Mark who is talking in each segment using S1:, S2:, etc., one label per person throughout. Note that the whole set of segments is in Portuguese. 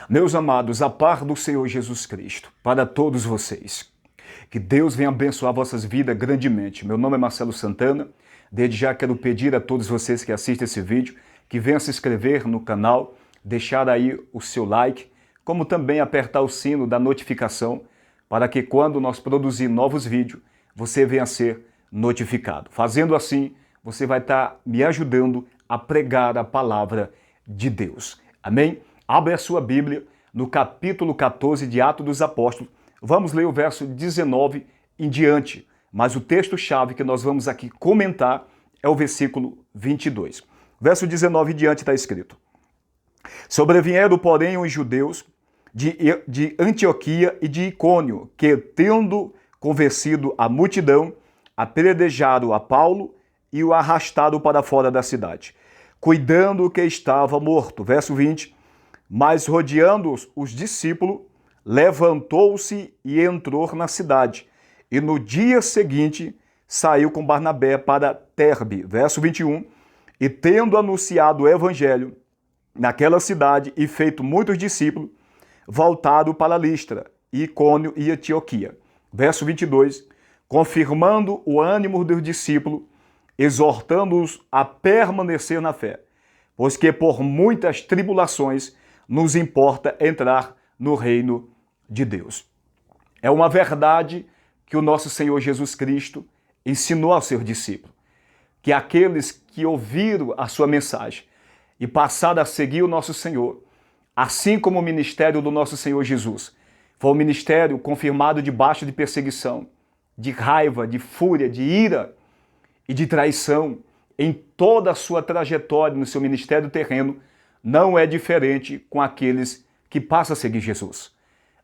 S1: Meus amados, a paz do Senhor Jesus Cristo, para todos vocês. Que Deus venha abençoar vossas vidas grandemente. Meu nome é Marcelo Santana. Desde já quero pedir a todos vocês que assistem esse vídeo, que venham se inscrever no canal, deixar aí o seu like, como também apertar o sino da notificação, para que quando nós produzir novos vídeos, você venha a ser notificado. Fazendo assim, você vai estar me ajudando a pregar a palavra de Deus. Amém? Abre a sua Bíblia no capítulo 14 de Atos dos Apóstolos. Vamos ler o verso 19 em diante, mas o texto-chave que nós vamos aqui comentar é o versículo 22. Verso 19 em diante está escrito: Sobrevieram, porém, os judeus de Antioquia e de Icônio, que, tendo convencido a multidão, apedrejaram a Paulo e o arrastaram para fora da cidade, cuidando que estava morto. Verso 20. Mas rodeando os discípulos, levantou-se e entrou na cidade. E no dia seguinte saiu com Barnabé para Derbe. Verso 21. E tendo anunciado o evangelho naquela cidade e feito muitos discípulos, voltaram para Listra, Icônio e Antioquia. Verso 22. Confirmando o ânimo dos discípulos, exortando-os a permanecer na fé, pois que por muitas tribulações nos importa entrar no reino de Deus. É uma verdade que o nosso Senhor Jesus Cristo ensinou aos seus discípulos, que aqueles que ouviram a sua mensagem e passaram a seguir o nosso Senhor, assim como o ministério do nosso Senhor Jesus, foi um ministério confirmado debaixo de perseguição, de raiva, de fúria, de ira e de traição em toda a sua trajetória no seu ministério terreno, não é diferente com aqueles que passam a seguir Jesus.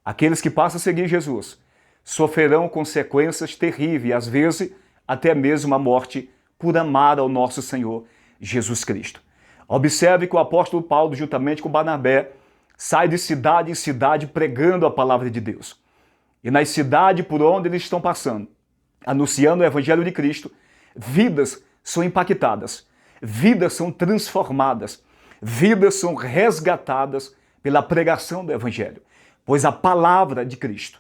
S1: Aqueles que passam a seguir Jesus sofrerão consequências terríveis, às vezes até mesmo a morte, por amar ao nosso Senhor Jesus Cristo. Observe que o apóstolo Paulo, juntamente com Barnabé, sai de cidade em cidade pregando a palavra de Deus. E nas cidades por onde eles estão passando, anunciando o evangelho de Cristo, vidas são impactadas, vidas são transformadas, vidas são resgatadas pela pregação do evangelho, pois a palavra de Cristo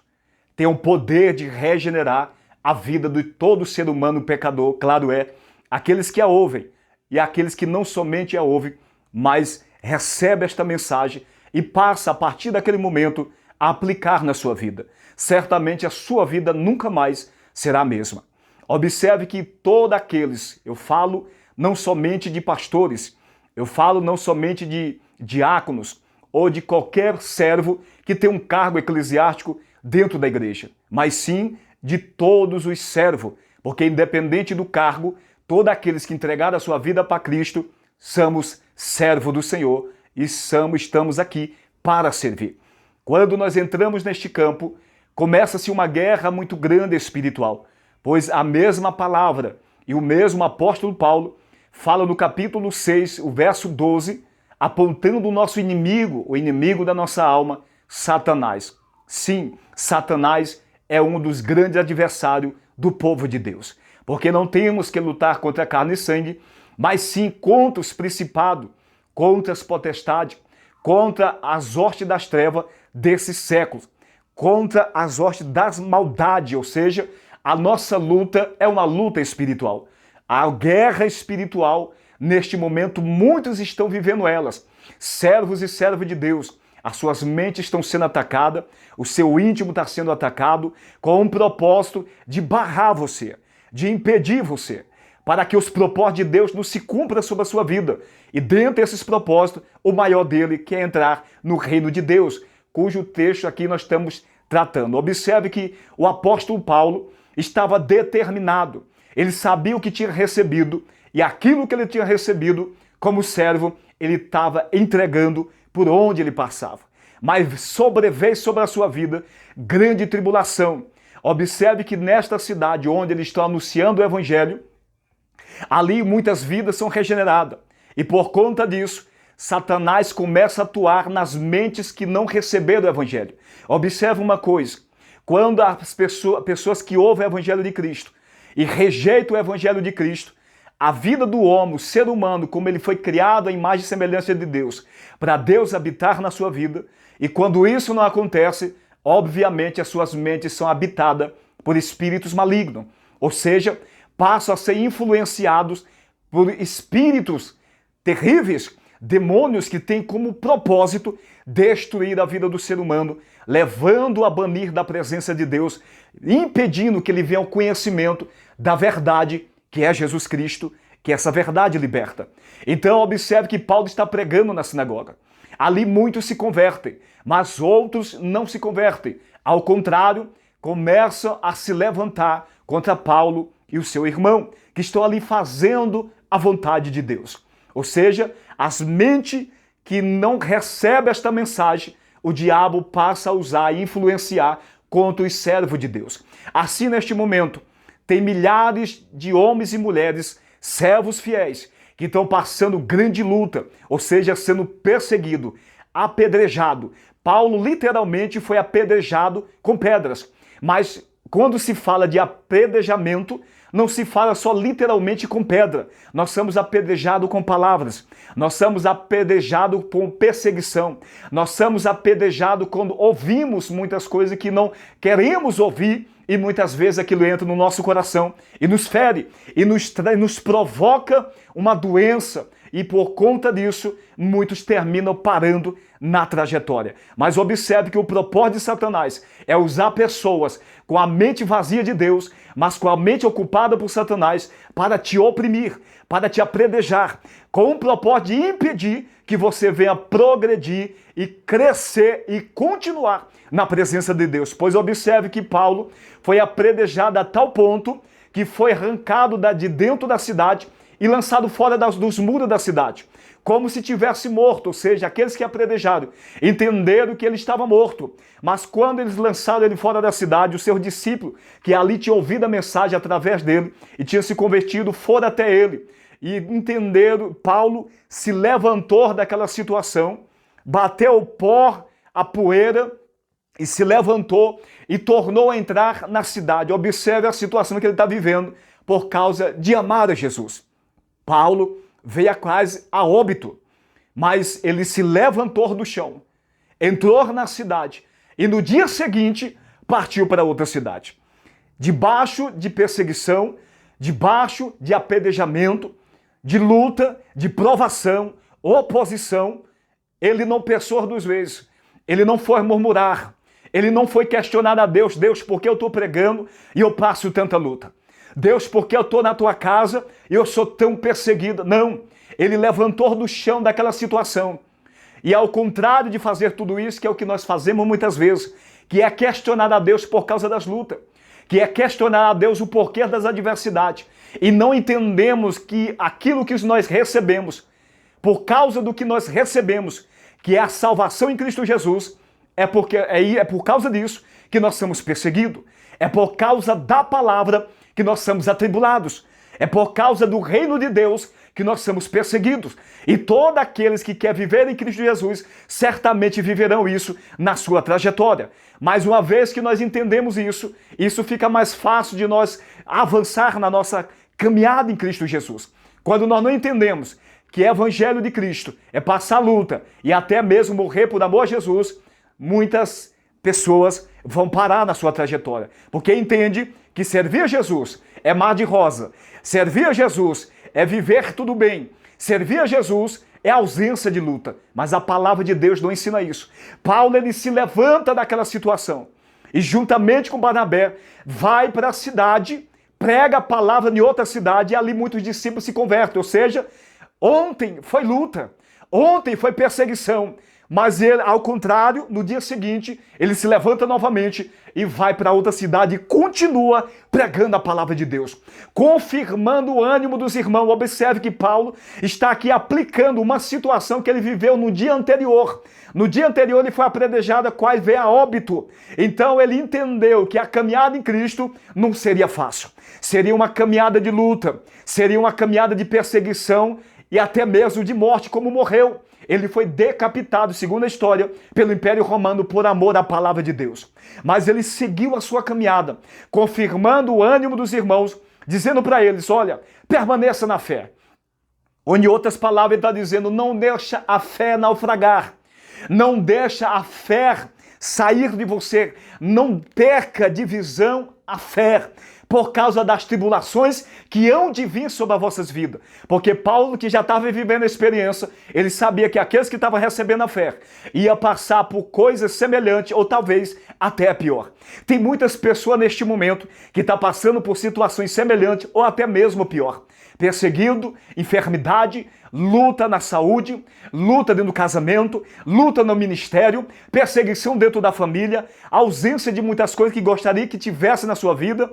S1: tem o poder de regenerar a vida de todo ser humano pecador, claro é, aqueles que a ouvem e aqueles que não somente a ouvem, mas recebem esta mensagem e passa a partir daquele momento a aplicar na sua vida. Certamente a sua vida nunca mais será a mesma. Observe que todos aqueles, eu falo não somente de pastores, eu falo não somente de diáconos ou de qualquer servo que tem um cargo eclesiástico dentro da igreja, mas sim de todos os servos, porque independente do cargo, todos aqueles que entregaram a sua vida para Cristo, somos servos do Senhor e estamos aqui para servir. Quando nós entramos neste campo, começa-se uma guerra muito grande espiritual, pois a mesma palavra e o mesmo apóstolo Paulo fala no capítulo 6, o verso 12, apontando o nosso inimigo, o inimigo da nossa alma, Satanás. Sim, Satanás é um dos grandes adversários do povo de Deus, porque não temos que lutar contra carne e sangue, mas sim contra os principados, contra as potestades, contra as hostes das trevas desses séculos, contra as hostes das maldades, ou seja, a nossa luta é uma luta espiritual. A guerra espiritual, neste momento, muitos estão vivendo elas. Servos e servas de Deus, as suas mentes estão sendo atacadas, o seu íntimo está sendo atacado com um propósito de barrar você, de impedir você, para que os propósitos de Deus não se cumpram sobre a sua vida. E dentro desses propósitos, o maior dele que é entrar no reino de Deus, cujo texto aqui nós estamos tratando. Observe que o apóstolo Paulo estava determinado. Ele sabia o que tinha recebido e aquilo que ele tinha recebido como servo, ele estava entregando por onde ele passava. Mas sobreveio sobre a sua vida grande tribulação. Observe que nesta cidade onde eles estão anunciando o evangelho, ali muitas vidas são regeneradas. E por conta disso, Satanás começa a atuar nas mentes que não receberam o evangelho. Observe uma coisa, quando as pessoas que ouvem o evangelho de Cristo e rejeitam o evangelho de Cristo, a vida do homem, o ser humano, como ele foi criado à imagem e semelhança de Deus, para Deus habitar na sua vida. E quando isso não acontece, obviamente as suas mentes são habitadas por espíritos malignos. Ou seja, passam a ser influenciados por espíritos terríveis, demônios que têm como propósito destruir a vida do ser humano, levando-o a banir da presença de Deus, impedindo que ele venha ao conhecimento da verdade, que é Jesus Cristo, que essa verdade liberta. Então observe que Paulo está pregando na sinagoga. Ali muitos se convertem, mas outros não se convertem. Ao contrário, começam a se levantar contra Paulo e o seu irmão, que estão ali fazendo a vontade de Deus. Ou seja, as mentes que não recebem esta mensagem, o diabo passa a usar e influenciar contra os servos de Deus. Assim, neste momento, tem milhares de homens e mulheres, servos fiéis, que estão passando grande luta, ou seja, sendo perseguido, apedrejado. Paulo literalmente foi apedrejado com pedras. Mas quando se fala de apedrejamento, não se fala só literalmente com pedra. Nós somos apedrejados com palavras. Nós somos apedrejados com perseguição. Nós somos apedrejados quando ouvimos muitas coisas que não queremos ouvir, e muitas vezes aquilo entra no nosso coração e nos fere e nos provoca uma doença. E por conta disso, muitos terminam parando na trajetória. Mas observe que o propósito de Satanás é usar pessoas com a mente vazia de Deus, mas com a mente ocupada por Satanás, para te oprimir, para te apredrejar, com o propósito de impedir que você venha progredir e crescer e continuar na presença de Deus. Pois observe que Paulo foi apredrejado a tal ponto que foi arrancado de dentro da cidade e lançado fora dos muros da cidade, como se tivesse morto. Ou seja, aqueles que apredrejaram entenderam que ele estava morto, mas quando eles lançaram ele fora da cidade, os seus discípulos, que ali tinham ouvido a mensagem através dele e tinham se convertido, foram até ele e entenderam. Paulo se levantou daquela situação, bateu o pó, a poeira, e se levantou e tornou a entrar na cidade. Observe a situação que ele está vivendo por causa de amar a Jesus. Paulo veio a quase a óbito, mas ele se levantou do chão, entrou na cidade e no dia seguinte partiu para outra cidade. Debaixo de perseguição, debaixo de apedrejamento, de luta, de provação, oposição, ele não pensou duas vezes, ele não foi murmurar, ele não foi questionar a Deus: Deus, por que eu estou pregando e eu passo tanta luta? Deus, por que eu estou na tua casa e eu sou tão perseguido? Não, ele levantou do chão daquela situação. E ao contrário de fazer tudo isso, que é o que nós fazemos muitas vezes, que é questionar a Deus por causa das lutas, que é questionar a Deus o porquê das adversidades, e não entendemos que aquilo que nós recebemos, por causa do que nós recebemos, que é a salvação em Cristo Jesus, é por causa disso que nós somos perseguidos, é por causa da palavra que nós somos atribulados, é por causa do reino de Deus que nós somos perseguidos. E todos aqueles que querem viver em Cristo Jesus certamente viverão isso na sua trajetória. Mas uma vez que nós entendemos isso, isso fica mais fácil de nós avançar na nossa caminhada em Cristo Jesus. Quando nós não entendemos que o evangelho de Cristo é passar luta e até mesmo morrer por amor a Jesus, muitas pessoas vão parar na sua trajetória, porque entende que servir a Jesus é mar de rosa, servir a Jesus é viver tudo bem, servir a Jesus é ausência de luta, mas a palavra de Deus não ensina isso. Paulo, ele se levanta daquela situação e juntamente com Barnabé vai para a cidade, prega a palavra em outra cidade e ali muitos discípulos se convertem. Ou seja, ontem foi luta, ontem foi perseguição, mas ele, ao contrário, no dia seguinte, ele se levanta novamente e vai para outra cidade e continua pregando a palavra de Deus, confirmando o ânimo dos irmãos. Observe que Paulo está aqui aplicando uma situação que ele viveu no dia anterior. No dia anterior ele foi apredrejado, quase veio a óbito. Então ele entendeu que a caminhada em Cristo não seria fácil. Seria uma caminhada de luta, seria uma caminhada de perseguição e até mesmo de morte, como morreu. Ele foi decapitado, segundo a história, pelo Império Romano por amor à palavra de Deus. Mas ele seguiu a sua caminhada, confirmando o ânimo dos irmãos, dizendo para eles, olha, permaneça na fé. Ou em outras palavras, ele está dizendo, não deixa a fé naufragar, não deixa a fé sair de você, não perca de visão a fé, por causa das tribulações que hão de vir sobre as vossas vidas. Porque Paulo, que já estava vivendo a experiência, ele sabia que aqueles que estavam recebendo a fé ia passar por coisas semelhantes ou talvez até pior. Tem muitas pessoas neste momento que estão passando por situações semelhantes ou até mesmo pior. Perseguido, enfermidade, luta na saúde, luta dentro do casamento, luta no ministério, perseguição dentro da família, ausência de muitas coisas que gostaria que tivesse na sua vida.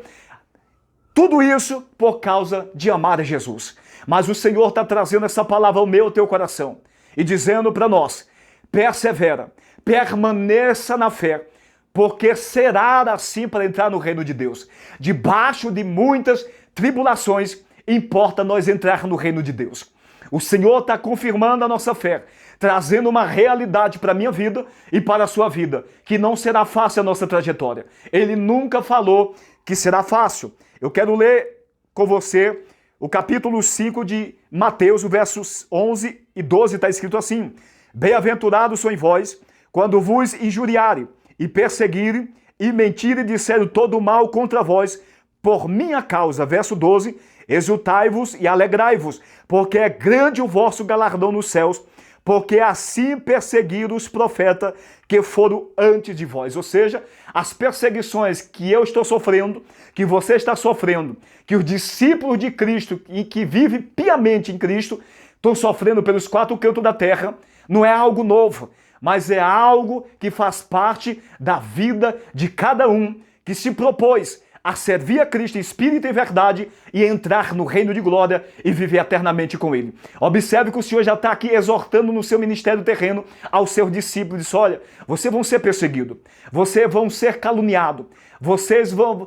S1: Tudo isso por causa de amar a Jesus. Mas o Senhor está trazendo essa palavra ao meu e ao teu coração e dizendo para nós, persevera, permaneça na fé, porque será assim para entrar no reino de Deus. Debaixo de muitas tribulações, importa nós entrar no reino de Deus. O Senhor está confirmando a nossa fé, trazendo uma realidade para a minha vida e para a sua vida, que não será fácil a nossa trajetória. Ele nunca falou que será fácil. Eu quero ler com você o capítulo 5 de Mateus, versos 11 e 12, está escrito assim: Bem-aventurados sois vós, quando vos injuriarem e perseguirem e mentirem e disserem todo mal contra vós, por minha causa. Verso 12, exultai-vos e alegrai-vos, porque é grande o vosso galardão nos céus, porque assim perseguiram os profetas que foram antes de vós. Ou seja, as perseguições que eu estou sofrendo, que você está sofrendo, que os discípulos de Cristo e que vivem piamente em Cristo estão sofrendo pelos quatro cantos da terra, não é algo novo, mas é algo que faz parte da vida de cada um que se propôs a servir a Cristo em espírito e verdade e entrar no reino de glória e viver eternamente com Ele. Observe que o Senhor já está aqui exortando no seu ministério terreno aos seus discípulos. Diz, olha, vocês vão ser perseguidos, vocês vão ser caluniados, vocês vão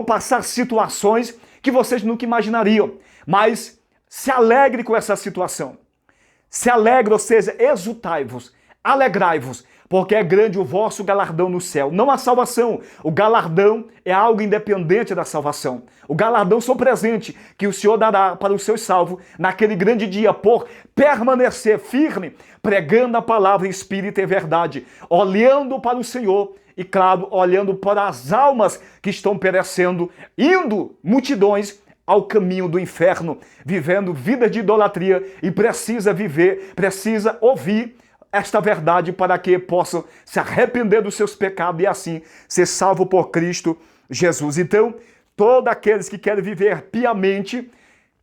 S1: passar situações que vocês nunca imaginariam, mas se alegre com essa situação. Se alegre, ou seja, exultai-vos, alegrai-vos, porque é grande o vosso galardão no céu. Não a salvação. O galardão é algo independente da salvação. O galardão são presente que o Senhor dará para os seus salvos naquele grande dia, por permanecer firme, pregando a palavra em espírito e verdade, olhando para o Senhor e, claro, olhando para as almas que estão perecendo, indo multidões ao caminho do inferno, vivendo vida de idolatria e precisa viver, precisa ouvir esta verdade para que possam se arrepender dos seus pecados e assim ser salvo por Cristo Jesus. Então, todos aqueles que querem viver piamente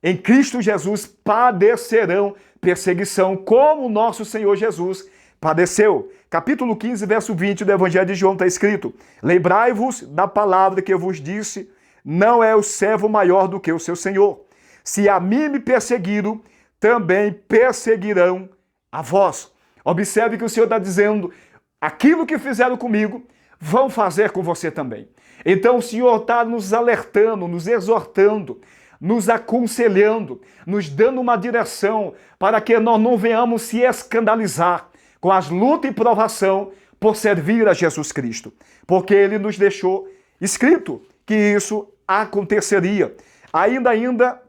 S1: em Cristo Jesus padecerão perseguição, como o nosso Senhor Jesus padeceu. Capítulo 15, verso 20 do Evangelho de João está escrito: Lembrai-vos da palavra que eu vos disse, não é o servo maior do que o seu Senhor. Se a mim me perseguiram, também perseguirão a vós. Observe que o Senhor está dizendo, aquilo que fizeram comigo, vão fazer com você também. Então o Senhor está nos alertando, nos exortando, nos aconselhando, nos dando uma direção para que nós não venhamos se escandalizar com as lutas e provação por servir a Jesus Cristo. Porque Ele nos deixou escrito que isso aconteceria. Ainda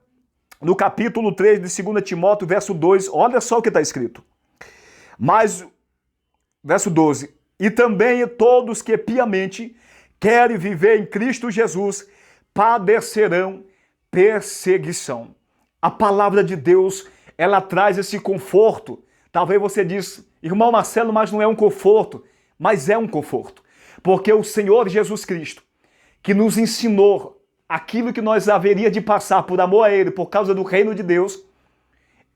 S1: no capítulo 3 de 2 Timóteo, verso 2, olha só o que está escrito. Mas, verso 12, e também todos que piamente querem viver em Cristo Jesus padecerão perseguição. A palavra de Deus, ela traz esse conforto. Talvez você diz, irmão Marcelo, mas não é um conforto. Mas é um conforto. Porque o Senhor Jesus Cristo, que nos ensinou aquilo que nós haveria de passar por amor a Ele, por causa do reino de Deus,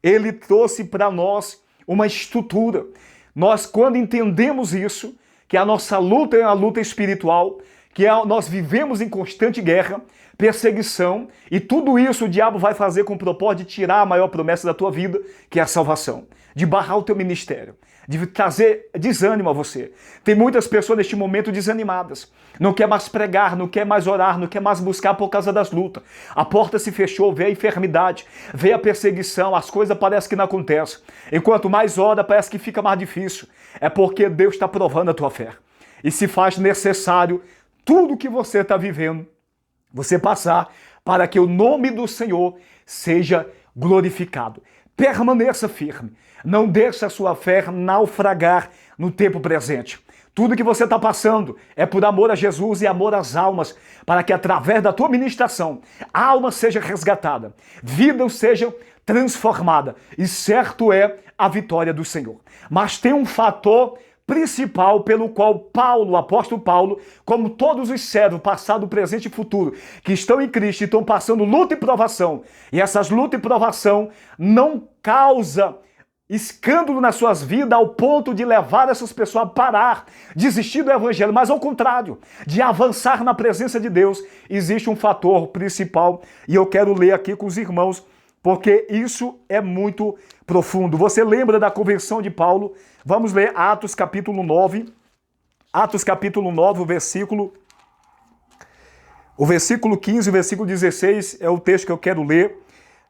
S1: Ele trouxe para nós uma estrutura. Nós, quando entendemos isso, que a nossa luta é uma luta espiritual, que nós vivemos em constante guerra, perseguição, e tudo isso o diabo vai fazer com o propósito de tirar a maior promessa da tua vida, que é a salvação, de barrar o teu ministério, de trazer desânimo a você. Tem muitas pessoas neste momento desanimadas, não quer mais pregar, não quer mais orar, não quer mais buscar por causa das lutas. A porta se fechou, veio a enfermidade, veio a perseguição, as coisas parecem que não acontecem. Enquanto mais ora, parece que fica mais difícil. É porque Deus está provando a tua fé. E se faz necessário tudo que você está vivendo, você passar para que o nome do Senhor seja glorificado. Permaneça firme. Não deixe a sua fé naufragar no tempo presente. Tudo que você está passando é por amor a Jesus e amor às almas, para que através da tua ministração, a alma seja resgatada, vidas sejam transformadas, e certo é a vitória do Senhor. Mas tem um fator principal pelo qual Paulo, o apóstolo Paulo, como todos os servos, passado, presente e futuro, que estão em Cristo e estão passando luta e provação, e essas luta e provação não causam escândalo nas suas vidas ao ponto de levar essas pessoas a parar, desistir do evangelho, mas ao contrário, de avançar na presença de Deus, existe um fator principal, e eu quero ler aqui com os irmãos, porque isso é muito profundo. Você lembra da conversão de Paulo? Vamos ler Atos capítulo 9. Atos capítulo 9, o versículo 15 e o versículo 16 é o texto que eu quero ler.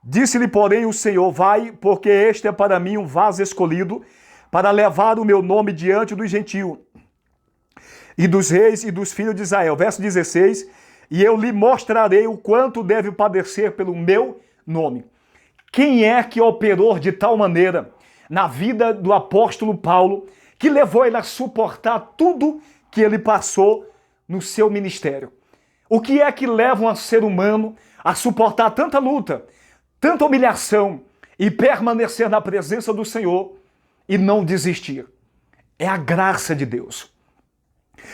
S1: Disse-lhe, porém, o Senhor: vai, porque este é para mim um vaso escolhido, para levar o meu nome diante dos gentios, e dos reis e dos filhos de Israel. Verso 16, e eu lhe mostrarei o quanto deve padecer pelo meu nome. Quem é que operou de tal maneira na vida do apóstolo Paulo, que levou ele a suportar tudo que ele passou no seu ministério? O que é que leva um ser humano a suportar tanta luta, tanta humilhação e permanecer na presença do Senhor e não desistir? É a graça de Deus.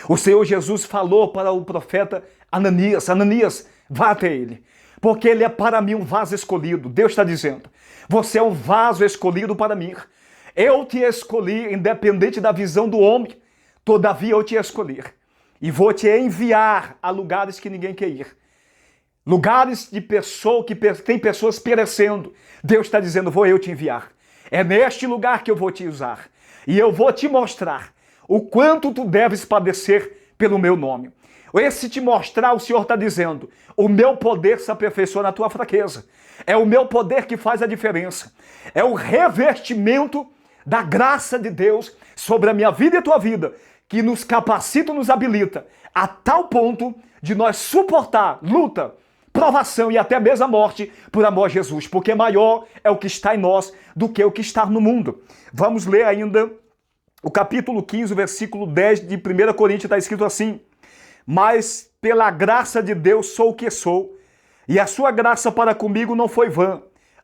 S1: O Senhor Jesus falou para o profeta Ananias: Ananias, vá até ele, porque ele é para mim um vaso escolhido. Deus está dizendo: você é um vaso escolhido para mim. Eu te escolhi independente da visão do homem, todavia eu te escolhi. E vou te enviar a lugares que ninguém quer ir. Lugares de pessoa que tem pessoas perecendo. Deus está dizendo: vou eu te enviar. É neste lugar que eu vou te usar. E eu vou te mostrar o quanto tu deves padecer pelo meu nome. Esse te mostrar, o Senhor está dizendo: o meu poder se aperfeiçoa na tua fraqueza. É o meu poder que faz a diferença. É o revestimento da graça de Deus sobre a minha vida e a tua vida, que nos capacita, nos habilita a tal ponto de nós suportar luta, provação e até mesmo a morte por amor a Jesus, porque maior é o que está em nós do que o que está no mundo. Vamos ler ainda o capítulo 15, o versículo 10 de 1 Coríntios, está escrito assim: mas pela graça de Deus sou o que sou, e a sua graça para comigo não foi vã.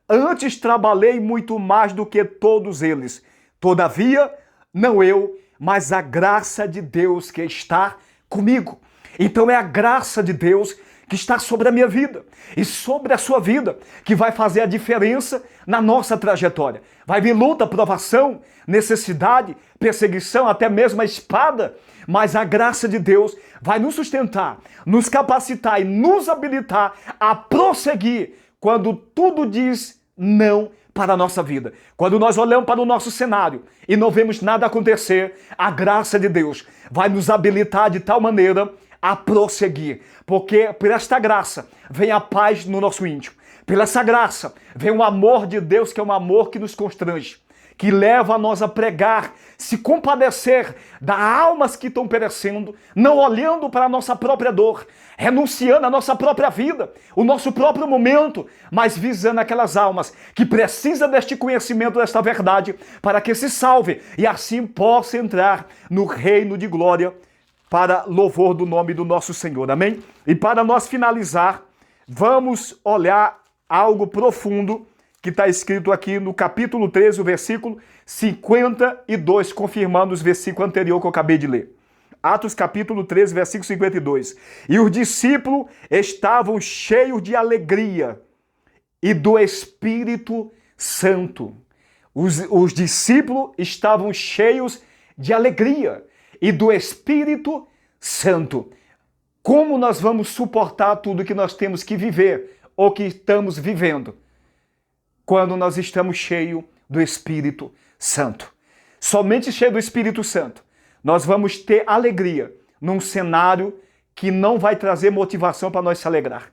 S1: Antes trabalhei muito mais do que todos eles. Todavia, não eu, mas a graça de Deus que está comigo. Então é a graça de Deus que está sobre a minha vida e sobre a sua vida, que vai fazer a diferença na nossa trajetória. Vai vir luta, provação, necessidade, perseguição, até mesmo a espada, mas a graça de Deus vai nos sustentar, nos capacitar e nos habilitar a prosseguir quando tudo diz não para a nossa vida. Quando nós olhamos para o nosso cenário e não vemos nada acontecer, a graça de Deus vai nos habilitar de tal maneira a prosseguir, porque por esta graça vem a paz no nosso íntimo. Pela essa graça vem o amor de Deus, que é um amor que nos constrange, que leva a nós a pregar, se compadecer das almas que estão perecendo, não olhando para a nossa própria dor, renunciando à nossa própria vida, o nosso próprio momento, mas visando aquelas almas que precisam deste conhecimento, desta verdade, para que se salve e assim possa entrar no reino de glória para louvor do nome do nosso Senhor. Amém? E para nós finalizar, vamos olhar algo profundo que está escrito aqui no capítulo 13, o versículo 52, confirmando os versículos anteriores que eu acabei de ler. Atos capítulo 13, versículo 52. E os discípulos estavam cheios de alegria e do Espírito Santo. Os discípulos estavam cheios de alegria e do Espírito Santo. Como nós vamos suportar tudo que nós temos que viver ou que estamos vivendo? Quando nós estamos cheios do Espírito Santo. Somente cheio do Espírito Santo, nós vamos ter alegria num cenário que não vai trazer motivação para nós se alegrar.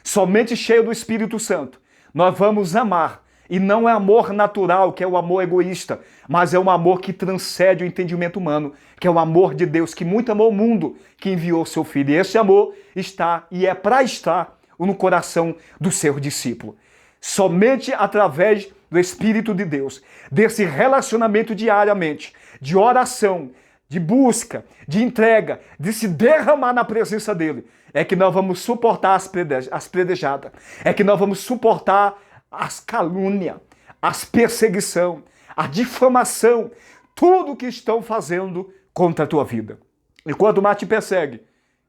S1: Somente cheio do Espírito Santo, nós vamos amar. E não é amor natural, que é o amor egoísta, mas é um amor que transcende o entendimento humano, que é o amor de Deus, que muito amou o mundo, que enviou seu Filho. E esse amor está e é para estar ou no coração do seu discípulo. Somente através do Espírito de Deus, desse relacionamento diariamente, de oração, de busca, de entrega, de se derramar na presença dele, é que nós vamos suportar as predejadas, é que nós vamos suportar as calúnias, as perseguição, a difamação, tudo que estão fazendo contra a tua vida. E quanto mais te persegue,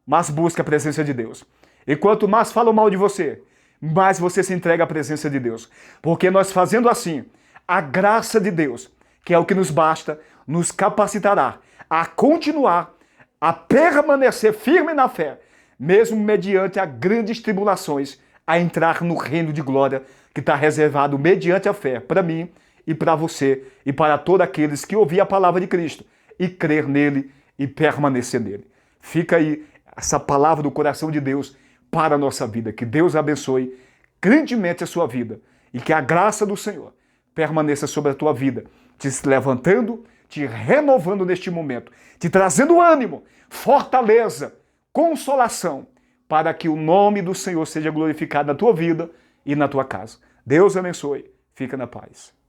S1: mais busca a presença de Deus. E quanto mais falam mal de você, mais você se entrega à presença de Deus. Porque nós fazendo assim, a graça de Deus, que é o que nos basta, nos capacitará a continuar, a permanecer firme na fé, mesmo mediante as grandes tribulações, a entrar no reino de glória que está reservado mediante a fé para mim e para você e para todos aqueles que ouvir a palavra de Cristo e crer nele e permanecer nele. Fica aí essa palavra do coração de Deus para a nossa vida. Que Deus abençoe grandemente a sua vida e que a graça do Senhor permaneça sobre a tua vida, te levantando, te renovando neste momento, te trazendo ânimo, fortaleza, consolação, para que o nome do Senhor seja glorificado na tua vida e na tua casa. Deus abençoe. Fica na paz.